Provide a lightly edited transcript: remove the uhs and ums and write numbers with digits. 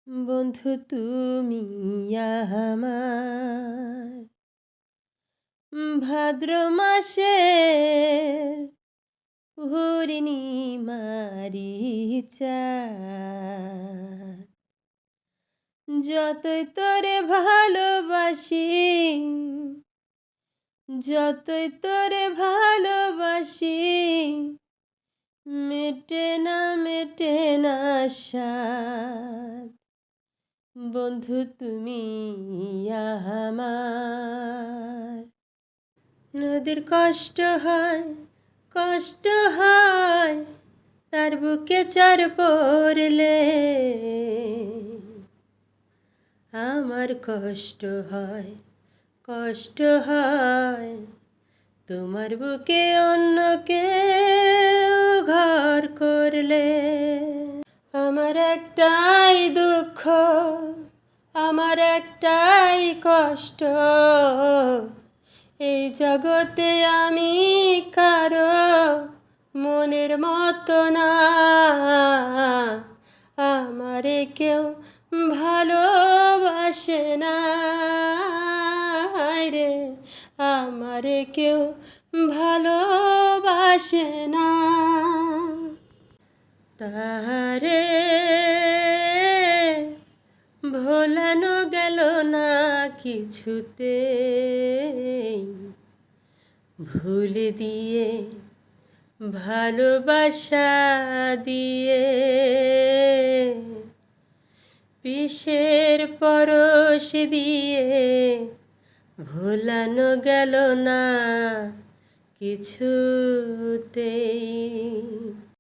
বন্ধু তুমি আমার ভাদ্র মাসের পূর্ণিমারি চাঁদ। যতই তোরে ভালোবাসি, যতই তোরে ভালোবাসি, মেটে না সাধ। বন্ধু তুমি আমার। নদীর কষ্ট হয়, কষ্ট হয়, তার বুকে চর পড়লে আমার কষ্ট হয়, কষ্ট হয়, তোমার বুকে অন্য কেউ ঘর করলে। আমার একটাই দুঃখ, আমার একটাই কষ্ট, এই জগতে আমি কারো মনের মতো না। আমারে কেউ ভালোবাসে না রে, আমারে কেউ ভালোবাসে না। তাহারে ভোলানো গেল না কিছুতে, ভুলে দিয়ে ভালোবাসা দিয়ে বিষের পরশ দিয়ে ভোলানো গেল না কিছুতেই।